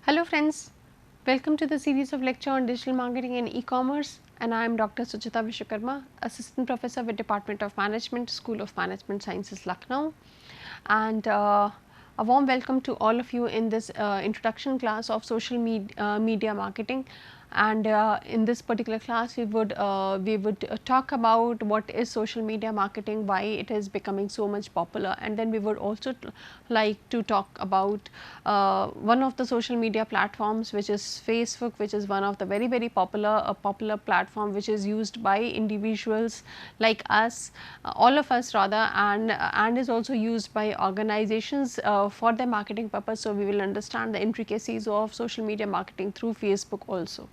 Hello friends, welcome to the series of lecture on digital marketing and e-commerce, and I am Dr. Suchita Vishwakarma, Assistant Professor with Department of Management, School of Management Sciences, Lucknow, and a warm welcome to all of you in this introduction class of social media marketing. And in this particular class we would talk about what is social media marketing, why it is becoming so much popular, and then we would also like to talk about one of the social media platforms, which is Facebook, which is one of the very popular platform which is used by individuals like us, all of us rather, and is also used by organizations for their marketing purpose. So we will understand the intricacies of social media marketing through Facebook also.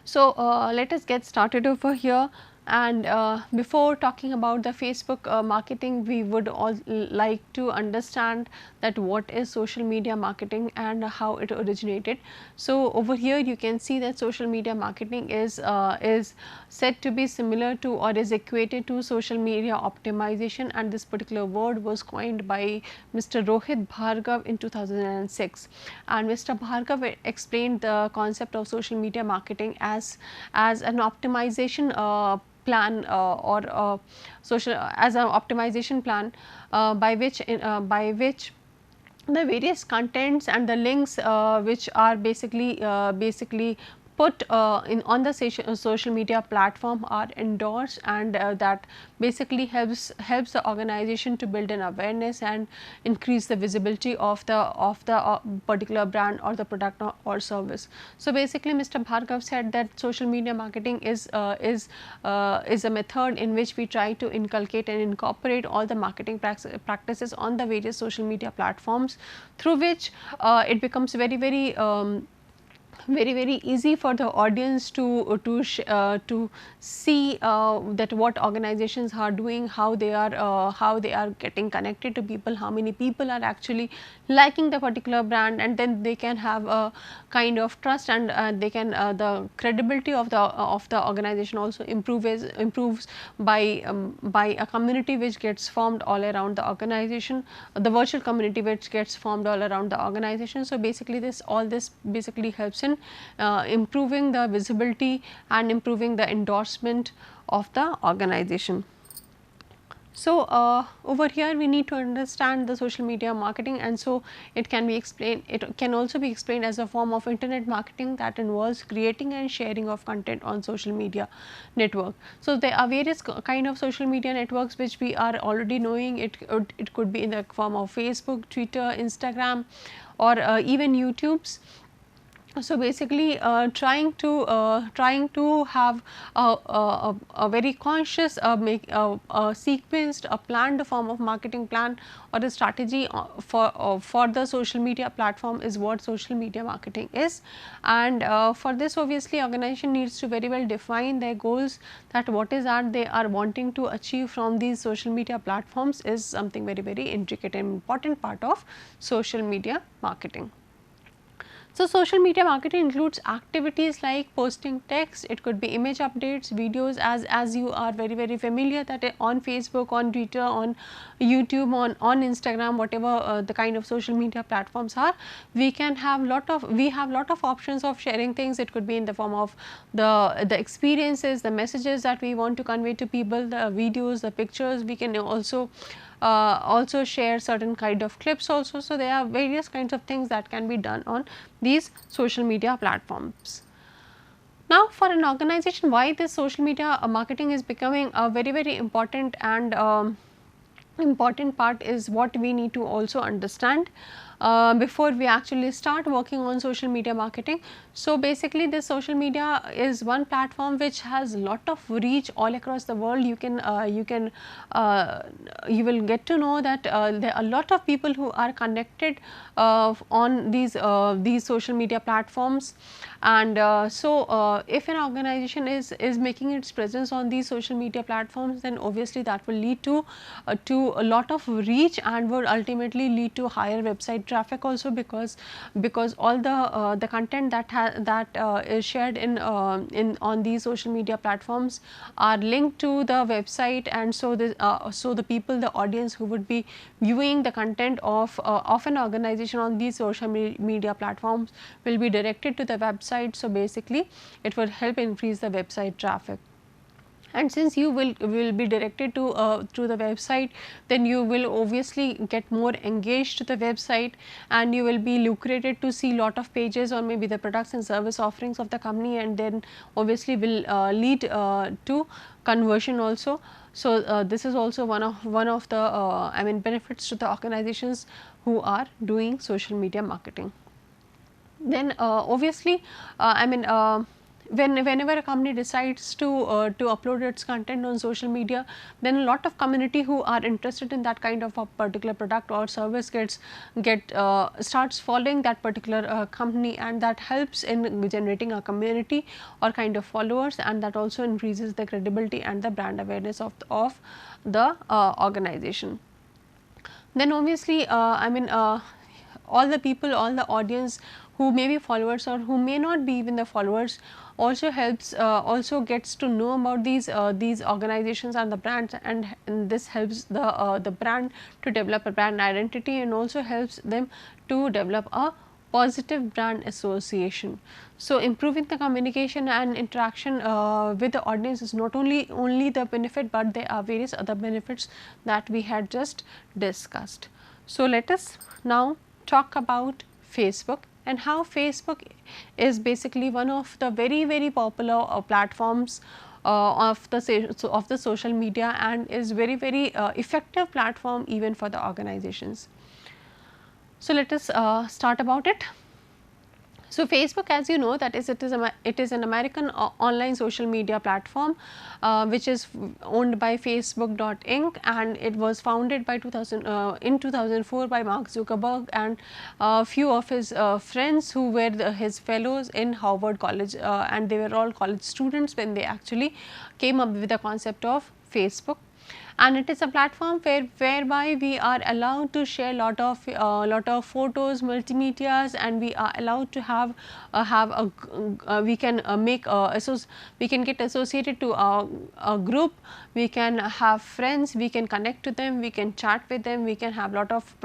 So, let us get started over here, and before talking about the Facebook marketing, we would all like to understand that what is social media marketing and how it originated. So, over here you can see that social media marketing is said to be similar to or is equated to social media optimization, and this particular word was coined by Mr. Rohit Bhargav in 2006, and Mr. Bhargav explained the concept of social media marketing as an optimization plan or social as an optimization plan by which the various contents and the links which are basically put in on the social media platform are endorsed, and that basically helps the organization to build an awareness and increase the visibility of the particular brand or the product or service. So basically Mr. Bhargav said that social media marketing is a method in which we try to inculcate and incorporate all the marketing practices on the various social media platforms, through which it becomes very easy for the audience to see that what organizations are doing, how they are getting connected to people, how many people are actually liking the particular brand, and then they can have a kind of trust, and they can the credibility of the organization also improves by a community which gets formed all around the organization, the virtual community which gets formed all around the organization. So basically all this basically helps in improving the visibility and improving the endorsement of the organization. So, over here we need to understand the social media marketing, and so it can be explained, it can also be explained as a form of internet marketing that involves creating and sharing of content on social media network. So, there are various kind of social media networks which we are already knowing. It could be in the form of Facebook, Twitter, Instagram, or even YouTube's. So basically trying to have a very conscious sequenced planned form of marketing plan or a strategy for the social media platform is what social media marketing is. And for this, obviously organization needs to very well define their goals, that what is that they are wanting to achieve from these social media platforms is something very intricate and important part of social media marketing. So, social media marketing includes activities like posting text, it could be image updates, videos, as you are very familiar that on Facebook, on Twitter, on YouTube, on Instagram, whatever the kind of social media platforms are, we have lot of options of sharing things. It could be in the form of the experiences, the messages that we want to convey to people, the videos, the pictures. We can also share certain kind of clips also. So, there are various kinds of things that can be done on these social media platforms. Now, for an organization, why this social media marketing is becoming a very important and important part is what we need to also understand before we actually start working on social media marketing. So, basically this social media is one platform which has lot of reach all across the world. You will get to know that there are a lot of people who are connected on these social media platforms, and if an organization is making its presence on these social media platforms, then obviously that will lead to a lot of reach and would ultimately lead to higher website traffic also, because all the content that is shared in on these social media platforms are linked to the website, and so the people, the audience who would be viewing the content of an organization on these social media platforms will be directed to the website. So basically it will help increase the website traffic. And since you will be directed to the website, then you will obviously get more engaged to the website, and you will be lucrated to see lot of pages or maybe the products and service offerings of the company, and then obviously will lead to conversion also. So this is also one of the I mean benefits to the organizations who are doing social media marketing. Then obviously I mean whenever a company decides to upload its content on social media, then a lot of community who are interested in that kind of a particular product or service starts following that particular company, and that helps in generating a community or kind of followers, and that also increases the credibility and the brand awareness of the organization. Then obviously I mean all the people, all the audience who may be followers or who may not be even the followers also helps also gets to know about these organizations and the brands, and this helps the brand to develop a brand identity, and also helps them to develop a positive brand association. So improving the communication and interaction with the audience is not only the benefit, but there are various other benefits that we had just discussed. So let us now talk about Facebook, and how Facebook is basically one of the very popular platforms of the social media, and is very effective platform even for the organizations. So let us start about it. So Facebook, as you know, that is it is an American online social media platform which is owned by Facebook Inc., and it was founded by in 2004 by Mark Zuckerberg and a few of his friends who were his fellows in Harvard College, and they were all college students when they actually came up with the concept of Facebook. And it is a platform whereby we are allowed to share lot of photos, multimedias, and we are allowed to have we can we can get associated to a group, we can have friends, we can connect to them, we can chat with them, we can have lot of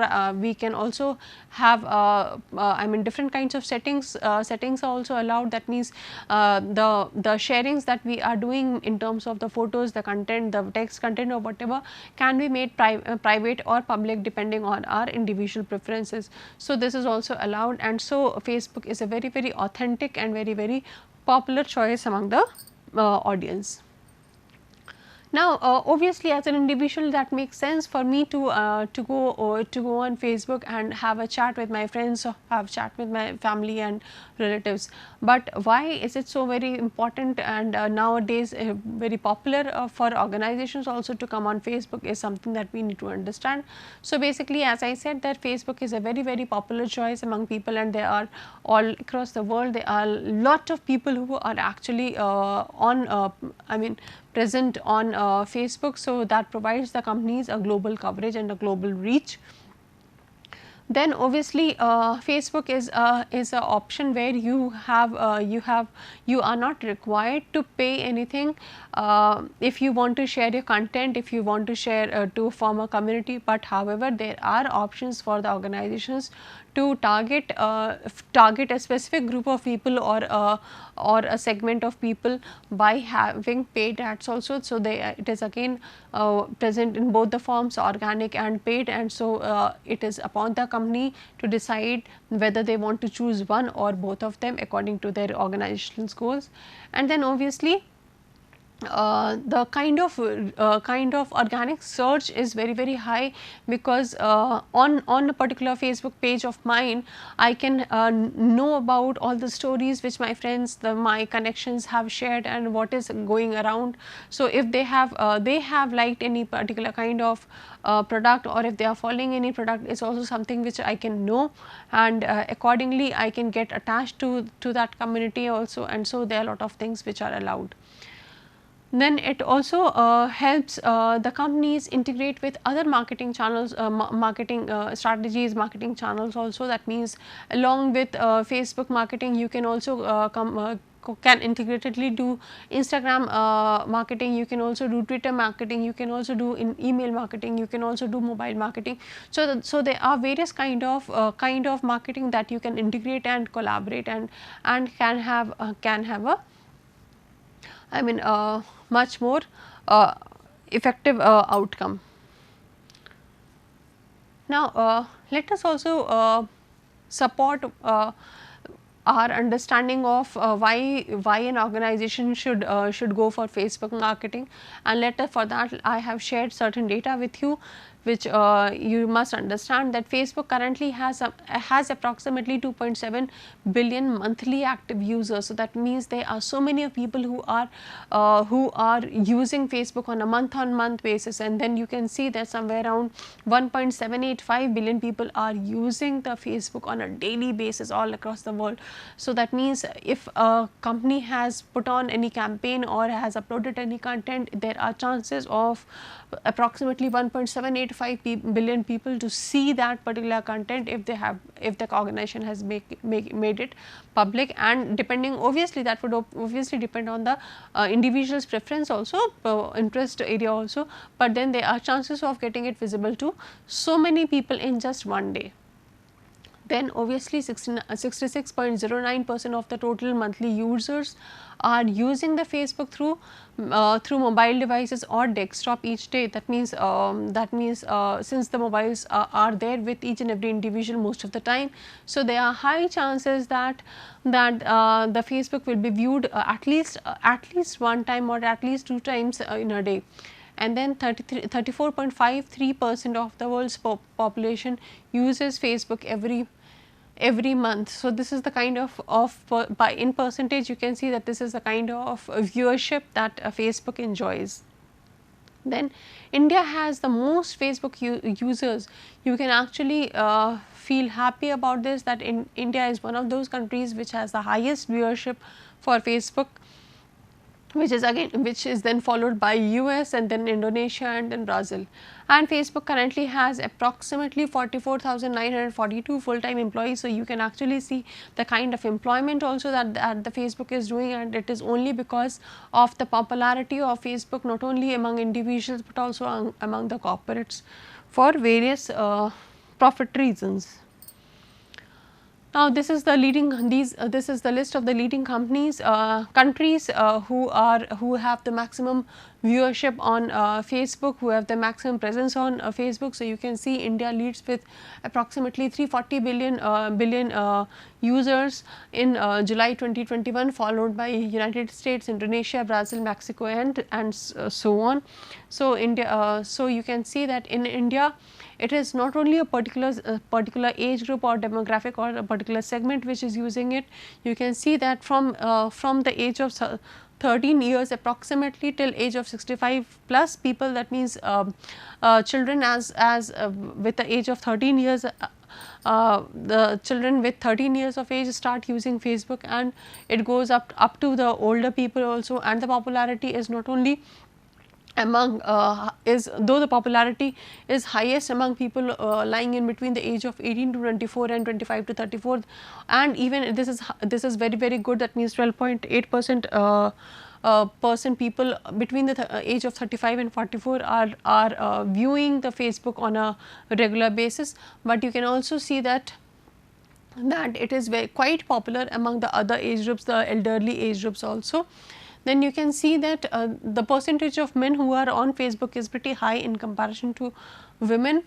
we can also have I mean different kinds of settings are also allowed. That means the sharings that we are doing in terms of the photos, the content, the text content or whatever can be made private or public depending on our individual preferences. So this is also allowed, and so Facebook is a very authentic and very popular choice among the audience. Now obviously as an individual, that makes sense for me to go on Facebook and have a chat with my friends, or have chat with my family and relatives. But why is it so very important and nowadays very popular for organizations also to come on Facebook is something that we need to understand. So basically, as I said, that Facebook is a very popular choice among people, and there are all across the world there are a lot of people who are actually on I mean present on Facebook. So that provides the companies a global coverage and a global reach. Then obviously Facebook is a option where you are not required to pay anything if you want to share your content, if you want to share to form a community. But however, there are options for the organizations to target a specific group of people or a segment of people by having paid ads also. So it is again present in both the forms, organic and paid, and so it is upon the company to decide whether they want to choose one or both of them according to their organization's goals. And then obviously the kind of organic search is very high, because on a particular Facebook page of mine, I can know about all the stories which my friends, my connections have shared and what is going around. So if they have liked any particular kind of product, or if they are following any product, is also something which I can know, and accordingly I can get attached to that community also, and so there are a lot of things which are allowed. Then it also helps the companies integrate with other marketing channels, marketing strategies, marketing channels also. That means along with Facebook marketing, you can also can integratedly do Instagram marketing, you can also do Twitter marketing, you can also do in email marketing, you can also do mobile marketing. So there are various kind of marketing that you can integrate and collaborate and can have a, I mean, much more effective outcome. Now, let us also support our understanding of why an organization should go for Facebook marketing, and for that I have shared certain data with you, which you must understand that Facebook currently has approximately 2.7 billion monthly active users. So that means there are so many of people who are using Facebook on a month basis, and then you can see that somewhere around 1.785 billion people are using the Facebook on a daily basis all across the world. So that means if a company has put on any campaign or has uploaded any content, there are chances of approximately 1.785 billion people to see that particular content if the organization has made it public. And depending, obviously that would obviously depend on the individual's preference also, interest area also, but then there are chances of getting it visible to so many people in just one day. Then obviously 66.09% of the total monthly users are using the Facebook through mobile devices or desktop each day. That means since the mobiles are there with each and every individual most of the time, so there are high chances that the Facebook will be viewed at least one time or at least 2 times in a day. And then 34.53% of the world's population uses Facebook every month. So this is the kind of by in percentage you can see that this is the kind of viewership that Facebook enjoys. Then India has the most Facebook users. You can actually feel happy about this, that India is one of those countries which has the highest viewership for Facebook, which is then followed by US and then Indonesia and then Brazil. And Facebook currently has approximately 44,942 full-time employees. So you can actually see the kind of employment also that the Facebook is doing, and it is only because of the popularity of Facebook, not only among individuals but also among the corporates for various profit reasons. Now, this is the this is the list of the leading countries who have the maximum viewership on Facebook, who have the maximum presence on Facebook. So you can see India leads with approximately 340 billion users in July 2021, followed by United States, Indonesia, Brazil, Mexico, and so on. So so you can see that in India, it is not only a particular age group or demographic or a particular segment which is using it. You can see that from the age of 13 years approximately till age of 65 plus people, that means children with the age of 13 years, the children with 13 years of age start using Facebook, and it goes up to the older people also. And the popularity is not only among though the popularity is highest among people lying in between the age of 18 to 24 and 25 to 34, and even this is very good. That means 12.8% people between the age of 35 and 44 are viewing the Facebook on a regular basis. But you can also see that it is quite popular among the other age groups, the elderly age groups also. Then you can see that the percentage of men who are on Facebook is pretty high in comparison to women.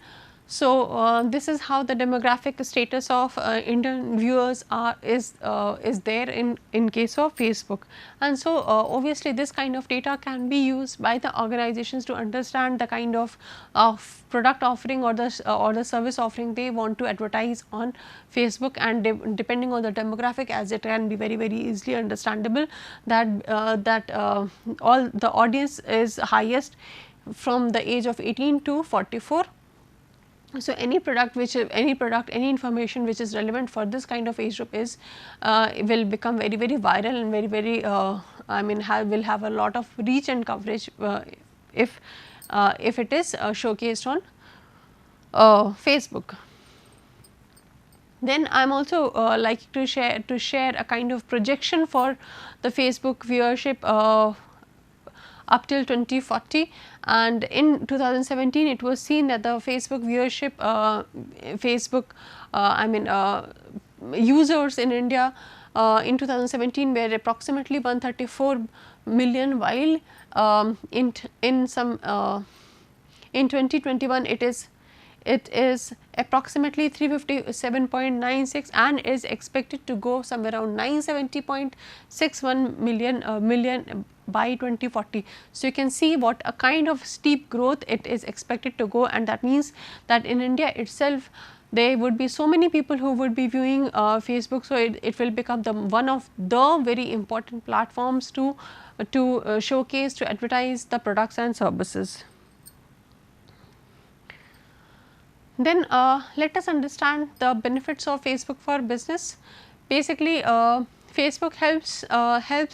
So this is how the demographic status of Indian viewers is there in case of Facebook. And so obviously this kind of data can be used by the organizations to understand the kind of product offering or the service offering they want to advertise on Facebook, and depending on the demographic, as it can be very easily understandable that all the audience is highest from the age of 18 to 44. So, any information which is relevant for this kind of age group is will become very viral and very I mean will have a lot of reach and coverage if it is showcased on Facebook. Then I am also like to share a kind of projection for the Facebook viewership up till 2040, and in 2017 it was seen that the Facebook viewership I mean users in India in 2017 were approximately 134 million, while in some in 2021 it is approximately 357.96 and is expected to go somewhere around 970.61 million by 2040. So, you can see what a kind of steep growth it is expected to go, and that means that in India itself there would be so many people who would be viewing Facebook. So, it will become the one of the very important platforms to showcase, to advertise the products and services. Then let us understand the benefits of Facebook for business. Basically, Facebook helps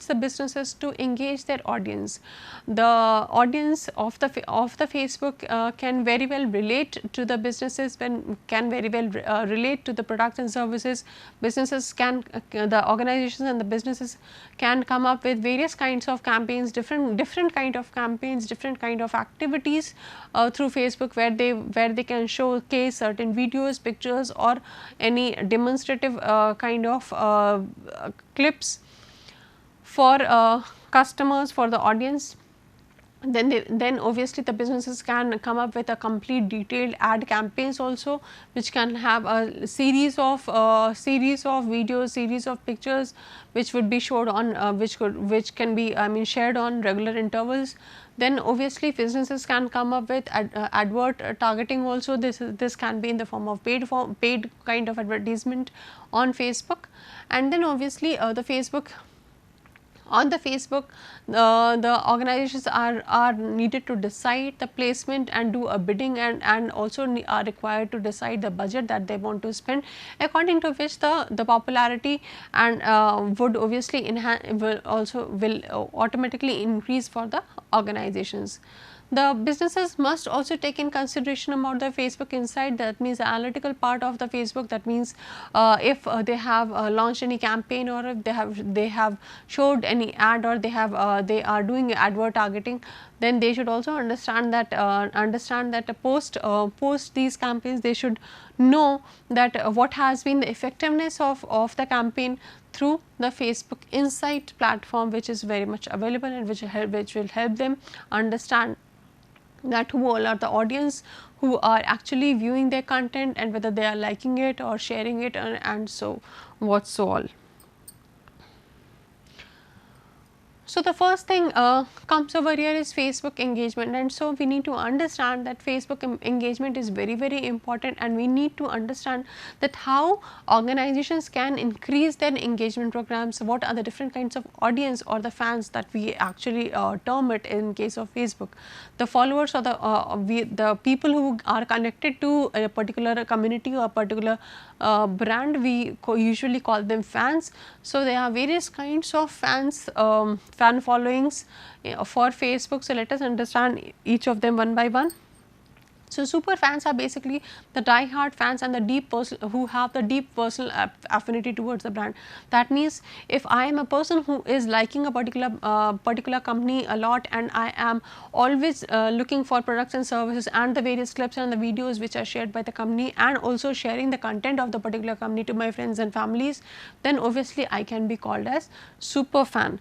the businesses to engage their audience. The audience of the Facebook can very well relate to the businesses, can very well relate to the products and services. Businesses can the organizations and the businesses can come up with various kinds of campaigns, different kind of campaigns, different kind of activities through Facebook, where they can showcase certain videos, pictures, or any demonstrative kind of clips for customers, for the audience. Then obviously the businesses can come up with a complete detailed ad campaigns also, which can have a series of videos, series of pictures, which would be showed on which can be shared on regular intervals. Then obviously businesses can come up with advert targeting also. This can be in the form of paid kind of advertisement on Facebook. And then obviously the Facebook the organizations are needed to decide the placement and do a bidding, and also are required to decide the budget that they want to spend, according to which the popularity and would obviously will automatically increase for the organizations. The businesses must also take in consideration about the Facebook insight, that means the analytical part of the Facebook. That means if they have launched any campaign, or if they have showed any ad, or they are doing advert targeting, then they should also understand that post these campaigns they should know that what has been the effectiveness of the campaign through the Facebook Insight platform, which is very much available, and which will help them understand that who all are the audience who are actually viewing their content, and whether they are liking it or sharing it, and so what so all. So, the first thing comes over here is Facebook engagement, and so we need to understand that Facebook engagement is very important, and we need to understand that how organizations can increase their engagement programs, what are the different kinds of audience or the fans that we actually term it in case of Facebook. The followers or the people who are connected to a particular community or a particular brand, we usually call them fans. So, there are various kinds of fan followings for Facebook. So, let us understand each of them one by one. So, super fans are basically the die-hard fans and the who have the deep personal affinity towards the brand. That means, if I am a person who is liking a particular company a lot, and I am always looking for products and services and the various clips and the videos which are shared by the company, and also sharing the content of the particular company to my friends and families, then obviously I can be called as super fan.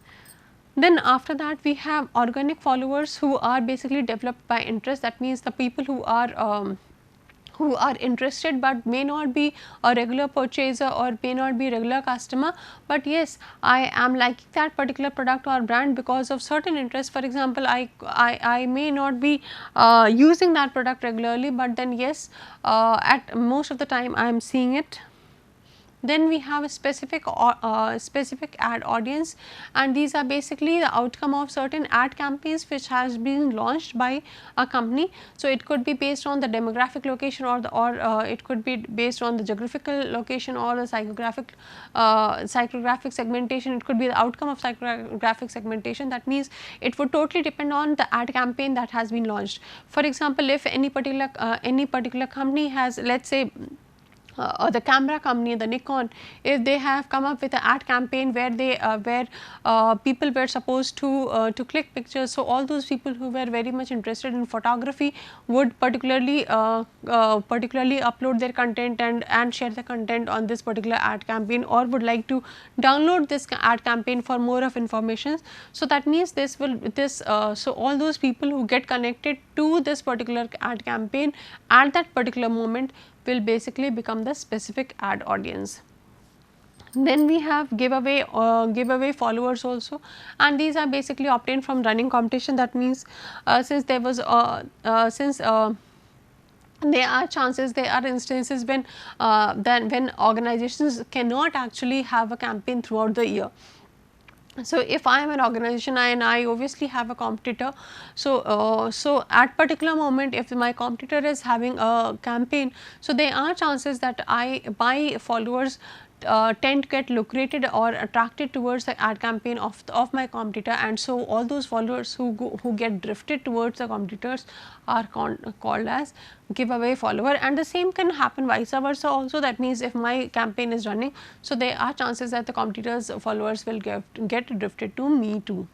Then after that we have organic followers, who are basically developed by interest. That means the people who are interested but may not be a regular purchaser or may not be regular customer, but yes, I am liking that particular product or brand because of certain interest. For example, I may not be using that product regularly, but then yes, at most of the time I am seeing it. Then we have a specific ad audience, and these are basically the outcome of certain ad campaigns which has been launched by a company. So, it could be based on the demographic location, or it could be based on the geographical location, or the psychographic segmentation. It could be the outcome of psychographic segmentation. That means it would totally depend on the ad campaign that has been launched. For example, if any particular company has, let us say, the camera company, the Nikon, if they have come up with an ad campaign where people were supposed to click pictures. So, all those people who were very much interested in photography would particularly upload their content and share the content on this particular ad campaign, or would like to download this ad campaign for more of information. So, that means so all those people who get connected to this particular ad campaign at that particular moment will basically become the specific ad audience. Then we have giveaway followers also, and these are basically obtained from running competition. That means since there was there are chances, there are instances when when organizations cannot actually have a campaign throughout the year. So, if I am an organization and I obviously have a competitor, so at particular moment if my competitor is having a campaign, so there are chances that my followers tend to get lucrated or attracted towards the ad campaign of my competitor, and so all those followers who get drifted towards the competitors are called as giveaway follower. And the same can happen vice versa also. That means if my campaign is running, so there are chances that the competitors followers will get drifted to me too.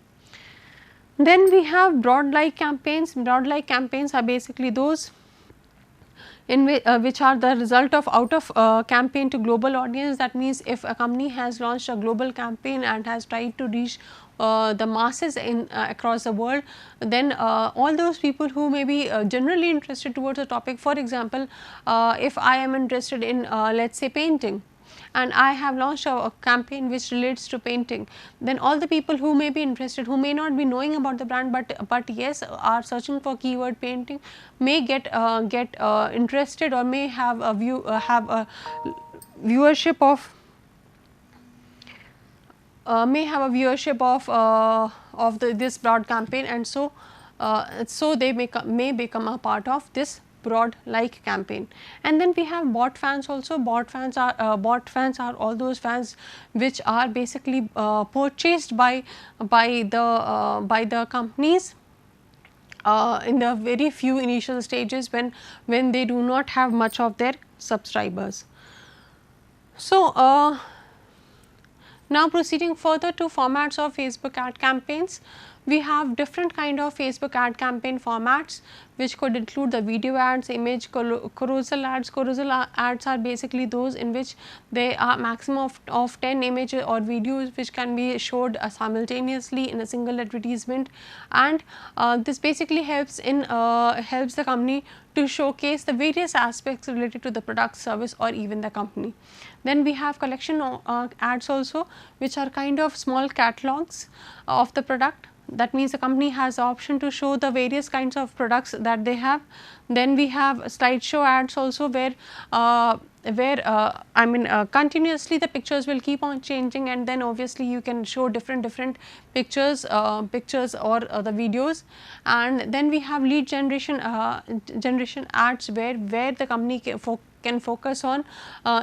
Then we have broad like campaigns. Broad like campaigns are basically those in which are the result of out of campaign to global audience. That means if a company has launched a global campaign and has tried to reach the masses in across the world, then all those people who may be generally interested towards a topic. For example, if I am interested in let us say painting, and I have launched a campaign which relates to painting, then all the people who may be interested, who may not be knowing about the brand, but yes are searching for keyword painting, may get interested, or may have a viewership of this broad campaign, and so they may become a part of this broad like campaign. And then we have bot fans also. Bot fans are all those fans which are basically purchased by the companies in the very few initial stages when they do not have much of their subscribers. So, now proceeding further to formats of Facebook ad campaigns, we have different kind of Facebook ad campaign formats which could include the video ads, image, carousel ads. Carousel ads are basically those in which there are maximum of 10 images or videos which can be showed simultaneously in a single advertisement, and this basically helps the company to showcase the various aspects related to the product, service, or even the company. Then we have collection ads also, which are kind of small catalogs of the product. That means the company has the option to show the various kinds of products that they have. Then we have slideshow ads also, where continuously the pictures will keep on changing, and then obviously you can show different pictures or the videos. And then we have lead generation ads, where the company can focus on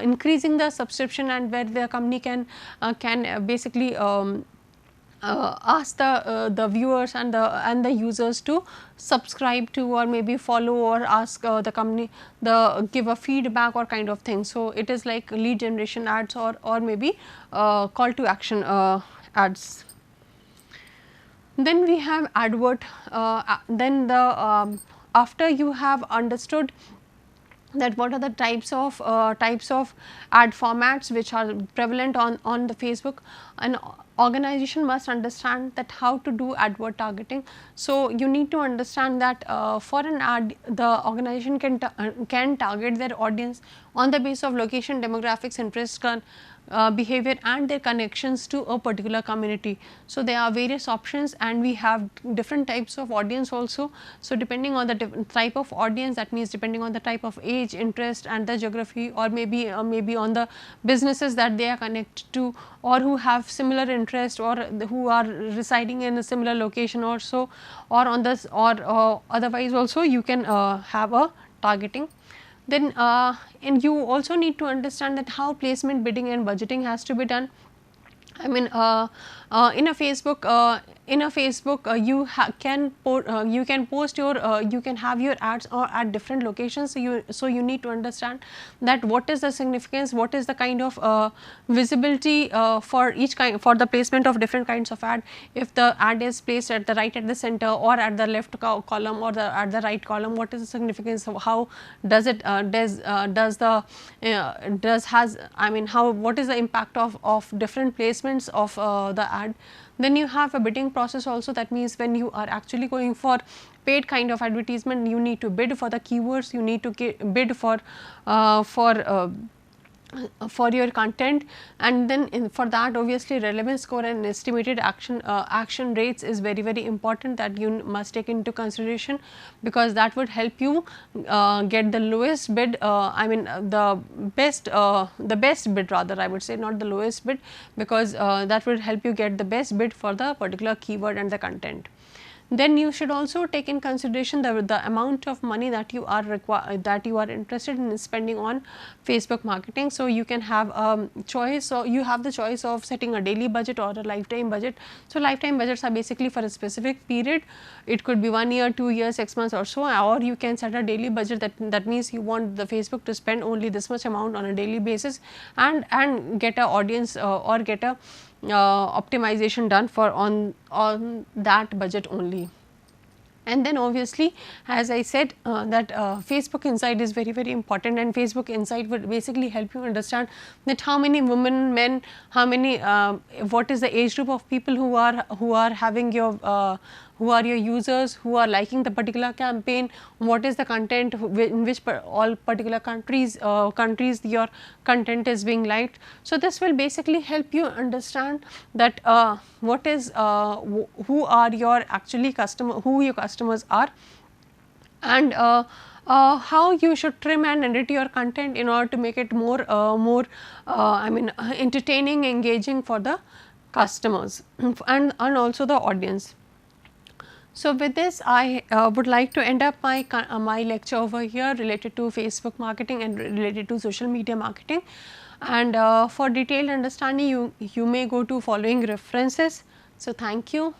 increasing the subscription, and where the company can basically ask the viewers and the users to subscribe to, or maybe follow, or ask the company give a feedback or kind of thing. So, it is like lead generation ads, or maybe call to action ads. Then we have advert. Then after you have understood that what are the types of ad formats which are prevalent on the Facebook, an organization must understand that how to do advert targeting. So, you need to understand that for an ad, the organization can target their audience on the basis of location, demographics, interest, behavior and their connections to a particular community. So, there are various options and we have different types of audience also. So, depending on the type of audience, that means depending on the type of age, interest and the geography, or maybe on the businesses that they are connected to, or who have similar interest, or who are residing in a similar location or so, or on this, or otherwise also you can have a targeting. Then and you also need to understand that how placement, bidding and budgeting has to be done. I mean, in a Facebook, you can post your, you can have your ads or at different locations. So you need to understand that what is the significance, what is the kind of visibility for each kind, for the placement of different kinds of ad. If the ad is placed at the right, at the center, or at the left column, or at the right column, what is the significance? How does it what is the impact of different placements of the ad. Then you have a bidding process also. That means when you are actually going for paid kind of advertisement, you need to bid for the keywords, you need to bid for your content, and then for that obviously relevance score and estimated action rates is very important, that you must take into consideration, because that would help you get the lowest bid, the best bid rather, I would say, not the lowest bid, because that would help you get the best bid for the particular keyword and the content. Then you should also take in consideration the amount of money that you are interested in spending on Facebook marketing. So, you can have choice. So, you have the choice of setting a daily budget or a lifetime budget. So, lifetime budgets are basically for a specific period. It could be 1 year, 2 years, 6 months or so, or you can set a daily budget. That means you want the Facebook to spend only this much amount on a daily basis, and get a audience or get a optimization done for on that budget only. And then obviously, as I said, that Facebook Insight is very important, and Facebook Insight would basically help you understand that how many women, men, how many, what is the age group of people who are having your who are your users, who are liking the particular campaign, what is the content, in which all particular countries your content is being liked. So, this will basically help you understand that what is who are your actually who your customers are, and how you should trim and edit your content in order to make it more entertaining, engaging for the customers and also the audience. So, with this I would like to end up my lecture over here related to Facebook marketing and related to social media marketing, and for detailed understanding you may go to following references. So, thank you.